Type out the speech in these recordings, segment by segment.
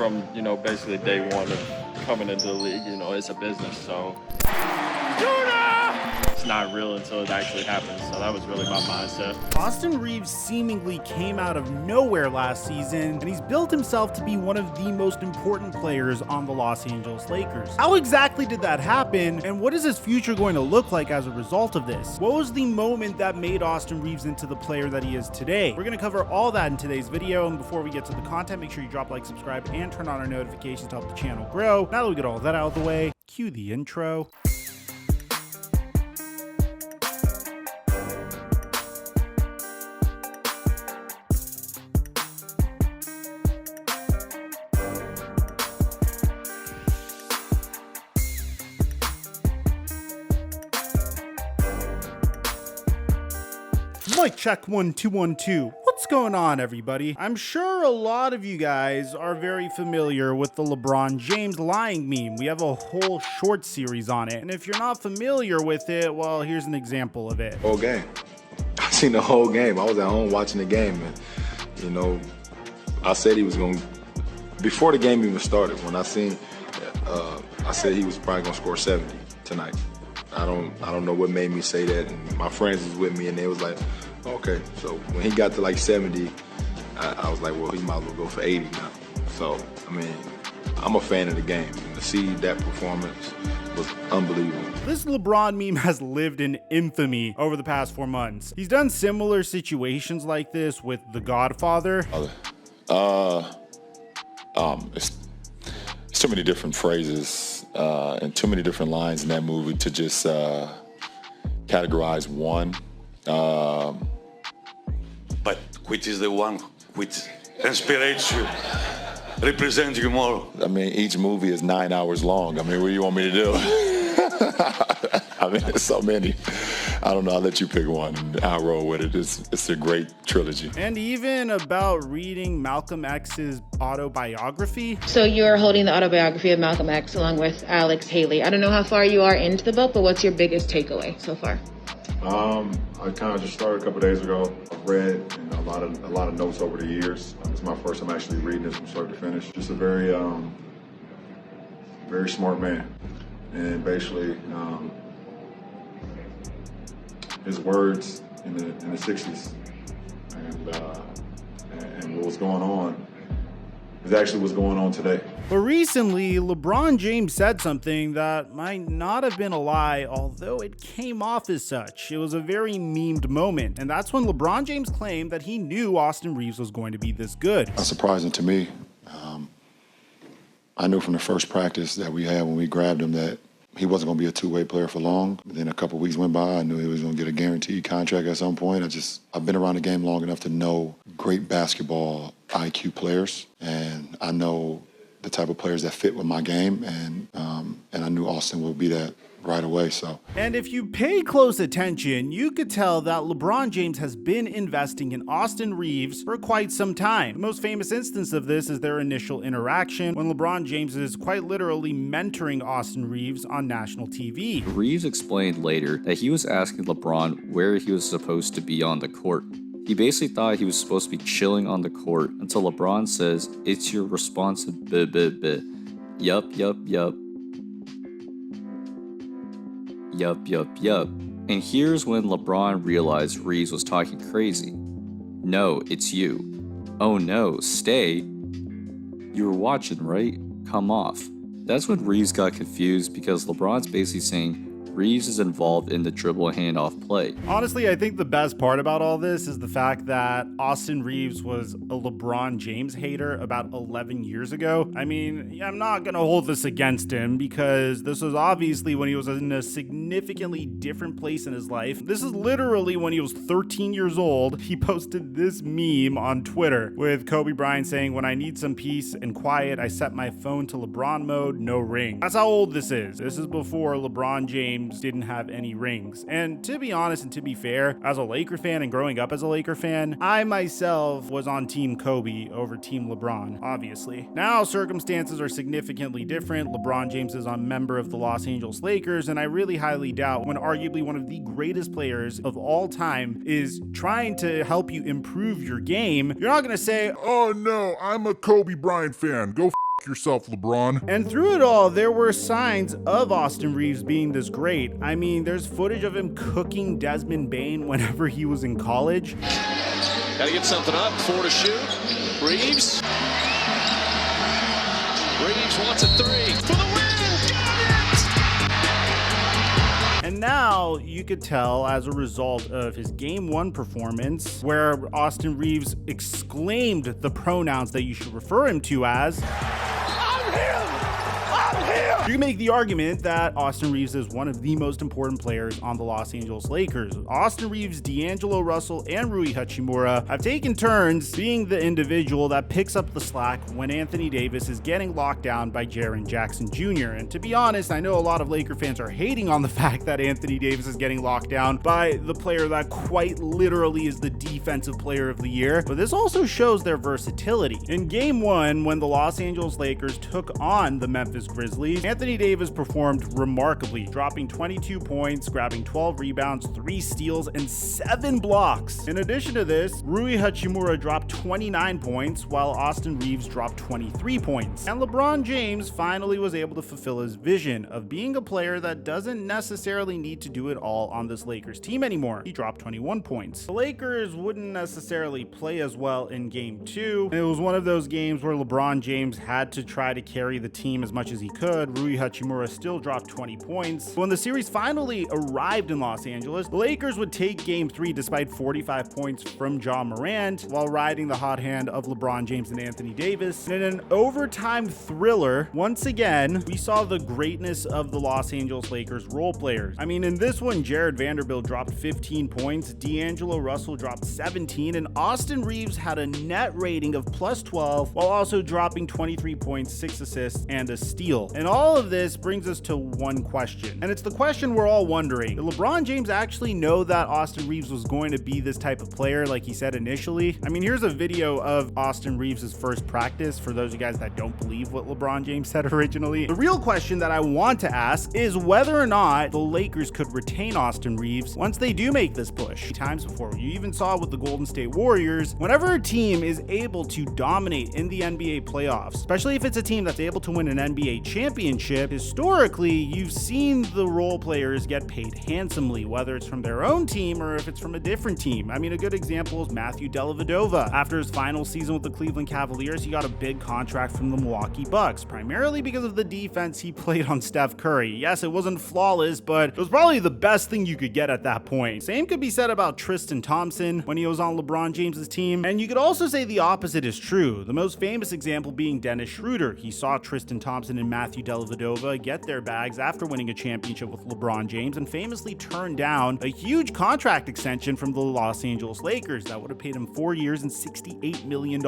from, basically day one of coming into the league, it's a business, so it's not real until it actually happens. So that was really my mindset. Austin Reeves seemingly came out of nowhere last season, and he's built himself to be one of the most important players on the Los Angeles Lakers. How exactly did that happen, and what is his future going to look like as a result of this? What was the moment that made Austin Reeves into the player that he is today? We're going to cover all that in today's video, and before we get to the content, make sure you drop a like, subscribe, and turn on our notifications to help the channel grow. Now that we get all that out of the way, cue the intro. Mic check 1 2 1 2. What's going on, everybody? I'm sure a lot of you guys are very familiar with the LeBron James lying meme. We have a whole short series on it, and if you're not familiar with it, well, here's an example of it. Whole game. I seen the whole game. I was at home watching the game, and I said he was going to, before the game even started, when I seen, I said he was probably going to score 70 tonight. I don't know what made me say that, and my friends was with me, and they was like, okay. So when he got to like 70, I was like, well, he might as well go for 80 now. So, I'm a fan of the game, and to see that performance was unbelievable. This LeBron meme has lived in infamy over the past 4 months. He's done similar situations like this with The Godfather. It's too many different phrases and too many different lines in that movie to just categorize one. But which is the one which inspires you, represents you more? Each movie is 9 hours long. What do you want me to do? There's so many. I don't know, I'll let you pick one and I'll roll with it. It's a great trilogy. And even about reading Malcolm X's autobiography. So you're holding the autobiography of Malcolm X along with Alex Haley. I don't know how far you are into the book, but what's your biggest takeaway so far? I kind of just started a couple days ago. I've read a lot of notes over the years. It's my first time actually reading this from start to finish. Just a very smart man, and basically his words in the 60s and what was going on is actually what's going on today. But recently, LeBron James said something that might not have been a lie, although it came off as such. It was a very memed moment, and that's when LeBron James claimed that he knew Austin Reeves was going to be this good. That's surprising to me. I knew from the first practice that we had when we grabbed him that he wasn't going to be a two-way player for long. Then a couple weeks went by. I knew he was going to get a guaranteed contract at some point. I've been around the game long enough to know great basketball IQ players, and I know the type of players that fit with my game, and I knew Austin would be that right away. And if you pay close attention, you could tell that LeBron James has been investing in Austin Reeves for quite some time. The most famous instance of this is their initial interaction when LeBron James is quite literally mentoring Austin Reeves on national TV. Reeves explained later that he was asking LeBron where he was supposed to be on the court. He basically thought he was supposed to be chilling on the court until LeBron says, "It's your responsibility." Yup. And here's when LeBron realized Reeves was talking crazy. "No, it's you." "Oh no, stay. You were watching, right? Come off." That's when Reeves got confused because LeBron's basically saying Reeves is involved in the dribble handoff play. Honestly, I think the best part about all this is the fact that Austin Reeves was a LeBron James hater about 11 years ago. I'm not going to hold this against him because this was obviously when he was in a significantly different place in his life. This is literally when he was 13 years old. He posted this meme on Twitter with Kobe Bryant saying, "When I need some peace and quiet, I set my phone to LeBron mode, no ring." That's how old this is. This is before LeBron James didn't have any rings. And to be honest and to be fair, as a Laker fan and growing up as a Laker fan, I myself was on Team Kobe over Team LeBron, obviously. Now circumstances are significantly different. LeBron James is a member of the Los Angeles Lakers, and I really highly doubt when arguably one of the greatest players of all time is trying to help you improve your game, you're not gonna say, "Oh no, I'm a Kobe Bryant fan. Go yourself, LeBron. And through it all, there were signs of Austin Reeves being this great. I mean, there's footage of him cooking Desmond Bane whenever he was in college. Gotta get something up, 4 to shoot. Reeves. Reeves wants a 3 for the win. And now you could tell, as a result of his Game 1 performance, where Austin Reeves exclaimed the pronouns that you should refer him to as, "I'm him! I'm him!" You can make the argument that Austin Reeves is one of the most important players on the Los Angeles Lakers. Austin Reeves, D'Angelo Russell, and Rui Hachimura have taken turns being the individual that picks up the slack when Anthony Davis is getting locked down by Jaren Jackson Jr. And to be honest, I know a lot of Laker fans are hating on the fact that Anthony Davis is getting locked down by the player that quite literally is the defensive player of the year, but this also shows their versatility. In Game 1, when the Los Angeles Lakers took on the Memphis Grizzlies, Anthony Davis performed remarkably, dropping 22 points, grabbing 12 rebounds, 3 steals, and 7 blocks. In addition to this, Rui Hachimura dropped 29 points, while Austin Reeves dropped 23 points. And LeBron James finally was able to fulfill his vision of being a player that doesn't necessarily need to do it all on this Lakers team anymore. He dropped 21 points. The Lakers wouldn't necessarily play as well in Game 2. It was one of those games where LeBron James had to try to carry the team as much as he could. Rui Hachimura still dropped 20 points. When the series finally arrived in Los Angeles, the Lakers would take Game 3 despite 45 points from Ja Morant while riding the hot hand of LeBron James and Anthony Davis. And in an overtime thriller, once again, we saw the greatness of the Los Angeles Lakers role players. I mean, in this one, Jared Vanderbilt dropped 15 points, D'Angelo Russell dropped 17, and Austin Reeves had a net rating of plus 12 while also dropping 23 points, 6 assists, and a steal. And all of this brings us to one question, and it's the question we're all wondering. Did LeBron James actually know that Austin Reeves was going to be this type of player like he said initially? I mean, here's a video of Austin Reeves' first practice for those of you guys that don't believe what LeBron James said originally. The real question that I want to ask is whether or not the Lakers could retain Austin Reeves once they do make this push. Times before, you even saw with the Golden State Warriors, whenever a team is able to dominate in the NBA playoffs, especially if it's a team that's able to win an NBA championship, historically, you've seen the role players get paid handsomely, whether it's from their own team or if it's from a different team. I mean, a good example is Matthew Dellavedova. After his final season with the Cleveland Cavaliers, he got a big contract from the Milwaukee Bucks, primarily because of the defense he played on Steph Curry. Yes, it wasn't flawless, but it was probably the best thing you could get at that point. Same could be said about Tristan Thompson when he was on LeBron James's team, and you could also say the opposite is true. The most famous example being Dennis Schroeder. He saw Tristan Thompson and Matthew Dellavedova get their bags after winning a championship with LeBron James and famously turned down a huge contract extension from the Los Angeles Lakers that would have paid him 4 years and $68 million.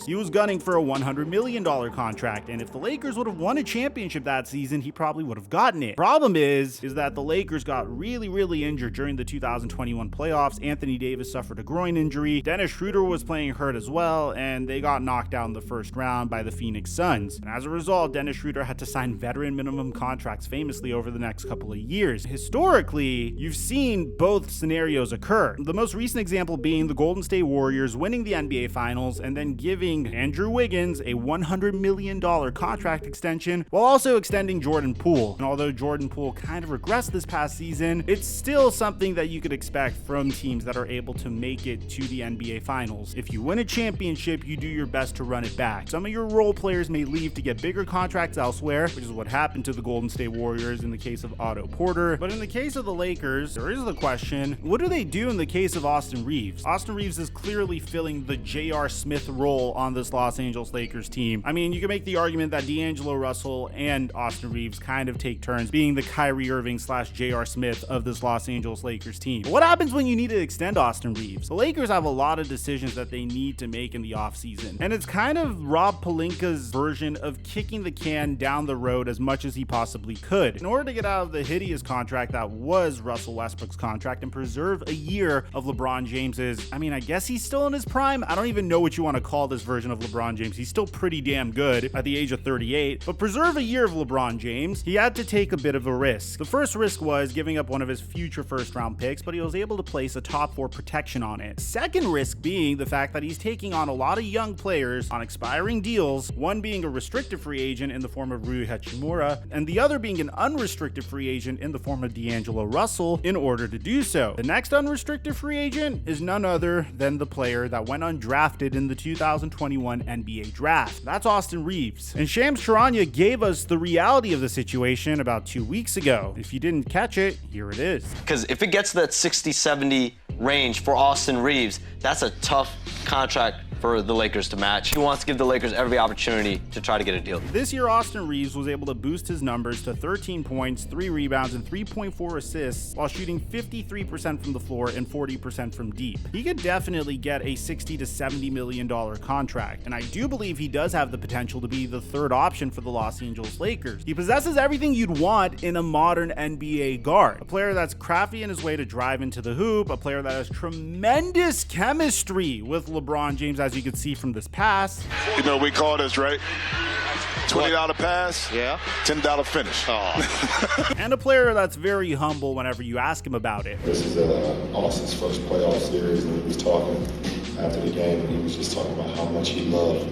He was gunning for a $100 million contract, and if the Lakers would have won a championship that season, he probably would have gotten it. Problem is that the Lakers got really injured during the 2021 playoffs. Anthony Davis suffered a groin injury, Dennis Schroeder was playing hurt as well, and they got knocked out in the first round by the Phoenix Suns. And as a result, Dennis Schroeder had to sign veteran minimum contracts famously over the next couple of years. Historically, you've seen both scenarios occur. The most recent example being the Golden State Warriors winning the NBA Finals and then giving Andrew Wiggins a $100 million contract extension while also extending Jordan Poole. And although Jordan Poole kind of regressed this past season, it's still something that you could expect from teams that are able to make it to the NBA Finals. If you win a championship, you do your best to run it back. Some of your role players may leave to get bigger contracts elsewhere, which is what happened to the Golden State Warriors in the case of Otto Porter. But in the case of the Lakers, there is the question, what do they do in the case of Austin Reeves? Austin Reeves is clearly filling the J.R. Smith role on this Los Angeles Lakers team. I mean, you can make the argument that D'Angelo Russell and Austin Reeves kind of take turns being the Kyrie Irving / J.R. Smith of this Los Angeles Lakers team. But what happens when you need to extend Austin Reeves? The Lakers have a lot of decisions that they need to make in the offseason, and it's kind of Rob Pelinka's version of kicking the can down the road as much as he possibly could. In order to get out of the hideous contract that was Russell Westbrook's contract and preserve a year of LeBron James's, I mean, I guess he's still in his prime. I don't even know what you want to call this version of LeBron James. He's still pretty damn good at the age of 38, but preserve a year of LeBron James, he had to take a bit of a risk. The first risk was giving up one of his future first-round picks, but he was able to place a top 4 protection on it. Second risk being the fact that he's taking on a lot of young players on expiring deals, one being a restricted free agent in the form of Rui Hachimura, and the other being an unrestricted free agent in the form of D'Angelo Russell in order to do so. The next unrestricted free agent is none other than the player that went undrafted in the 2021 NBA draft. That's Austin Reeves. And Shams Charania gave us the reality of the situation about 2 weeks ago. If you didn't catch it, here it is. Because if it gets to that 60-70 range for Austin Reeves, that's a tough contract for the Lakers to match. He wants to give the Lakers every opportunity to try to get a deal. This year, Austin Reeves was able to boost his numbers to 13 points, 3 rebounds, and 3.4 assists while shooting 53% from the floor and 40% from deep. He could definitely get a $60 to $70 million contract, and I do believe he does have the potential to be the third option for the Los Angeles Lakers. He possesses everything you'd want in a modern NBA guard. A player that's crafty in his way to drive into the hoop, a player that has tremendous chemistry with LeBron James, as you can see from this pass. You know, we call this, right? $20 pass, yeah, $10 finish. Oh. And a player that's very humble whenever you ask him about it. This is Austin's first playoff series, and he was talking after the game, and he was just talking about how much he loved,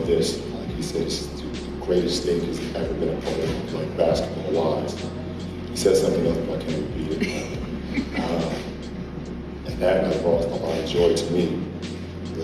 this. Like he said, it's the greatest thing he's ever been a part of, like basketball-wise. He said something else, but I can't repeat it. And that brought a lot of joy to me.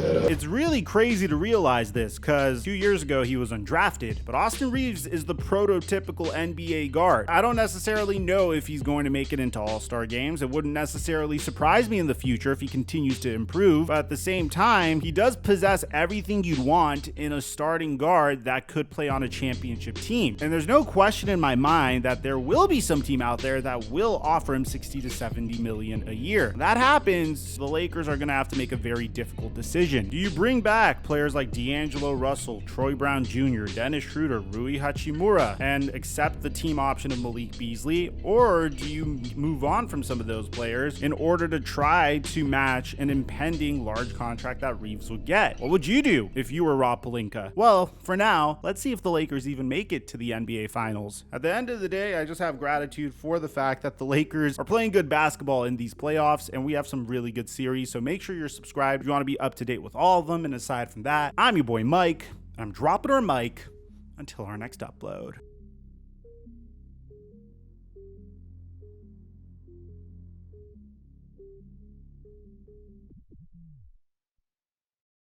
It's really crazy to realize this because 2 years ago he was undrafted, but Austin Reeves is the prototypical NBA guard. I don't necessarily know if he's going to make it into All-Star games. It wouldn't necessarily surprise me in the future if he continues to improve, but at the same time, he does possess everything you'd want in a starting guard that could play on a championship team. And there's no question in my mind that there will be some team out there that will offer him 60 to 70 million a year. If that happens, the Lakers are going to have to make a very difficult decision. Do you bring back players like D'Angelo Russell, Troy Brown Jr., Dennis Schroeder, Rui Hachimura, and accept the team option of Malik Beasley? Or do you move on from some of those players in order to try to match an impending large contract that Reeves would get? What would you do if you were Rob Pelinka? Well, for now, let's see if the Lakers even make it to the NBA Finals. At the end of the day, I just have gratitude for the fact that the Lakers are playing good basketball in these playoffs, and we have some really good series, so make sure you're subscribed if you want to be up to date with all of them. And aside from that, I'm your boy Mike. I'm dropping our mic until our next upload.